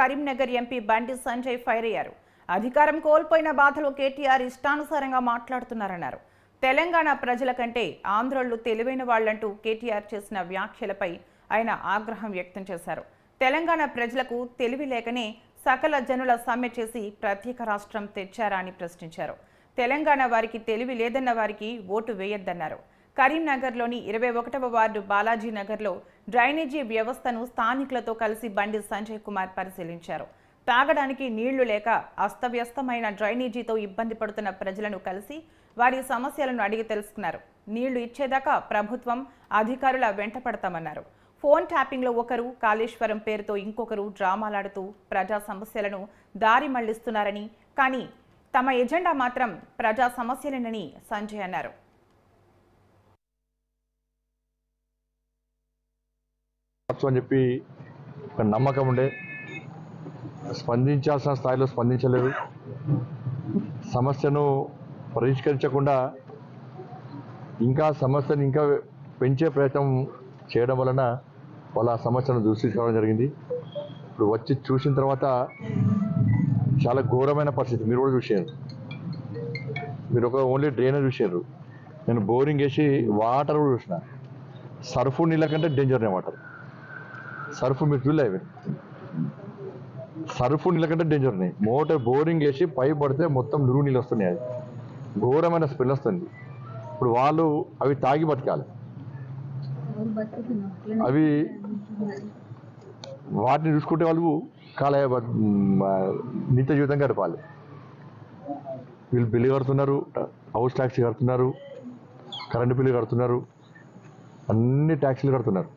Karimnagar MP Bandi Sanjay fire అయ్యారు. అధికారం కోల్పోయిన బాధలో కేటీఆర్ ఇష్టానుసారంగా మాట్లాడుతున్నారన్నారు. తెలంగాణ ప్రజల కంటే ఆంధ్రోళ్లు తెలివైన వాళ్లంటూ కేటీఆర్ చేసిన వ్యాఖ్యలపై ఆయన ఆగ్రహం వ్యక్తం చేశారు. తెలంగాణ ప్రజలకు తెలివి లేకనే సకల జనుల సమ్మె చేసి ప్రత్యేక రాష్ట్రం తెచ్చారా అని ప్రశ్నించారు. తెలంగాణ వారికి తెలివి లేదన్న వారికి ఓటు వేయొద్దన్నారు. కరీంనగర్లోని 21వ వార్డు బాలాజీనగర్లో డ్రైనేజీ వ్యవస్థను స్థానికులతో కలిసి బండి సంజయ్ కుమార్ పరిశీలించారు. తాగడానికి నీళ్లు లేక అస్తవ్యస్తమైన డ్రైనేజీతో ఇబ్బంది పడుతున్న ప్రజలను కలిసి వారి సమస్యలను అడిగి తెలుసుకున్నారు. నీళ్లు ఇచ్చేదాకా ప్రభుత్వం అధికారుల వెంట పడతామన్నారు. ఫోన్ ట్యాపింగ్లో ఒకరు, కాళేశ్వరం పేరుతో ఇంకొకరు డ్రామాలాడుతూ ప్రజా సమస్యలను దారి మళ్లిస్తున్నారని, కానీ తమ ఎజెండా మాత్రం ప్రజా సమస్యలేనని సంజయ్ అన్నారు. అని చెప్పి ఒక నమ్మకం ఉండే, స్పందించాల్సిన స్థాయిలో స్పందించలేదు. సమస్యను పరిష్కరించకుండా ఇంకా సమస్యను ఇంకా పెంచే ప్రయత్నం చేయడం వలన వాళ్ళ ఆ సమస్యను దూషించుకోవడం జరిగింది. ఇప్పుడు వచ్చి చూసిన తర్వాత చాలా ఘోరమైన పరిస్థితి. మీరు కూడా చూసారు, మీరు ఒక ఓన్లీ డ్రైనేజ్ చూసారు. నేను బోరింగ్ వేసి వాటర్ కూడా చూసిన. సర్ఫ్ నీళ్ళ కంటే డేంజర్నే వాటర్. సర్ఫ్ మీరు చూడలేదు, సర్ఫ్ నీళ్ళ కంటే డేంజర్ని. మోటార్ బోరింగ్ వేసి పైప్ పడితే మొత్తం నురుగు నీళ్ళు వస్తున్నాయి. అది ఘోరమైన స్మెల్ వస్తుంది. ఇప్పుడు వాళ్ళు అవి తాగి బతకాలి. అవి వాటిని చూసుకుంటే వాళ్ళు నిత్య జీవితం గడపాలి. వీళ్ళు బిల్లు కడుతున్నారు, హౌస్ ట్యాక్స్ కడుతున్నారు, కరెంటు బిల్లు కడుతున్నారు, అన్ని ట్యాక్సీలు కడుతున్నారు.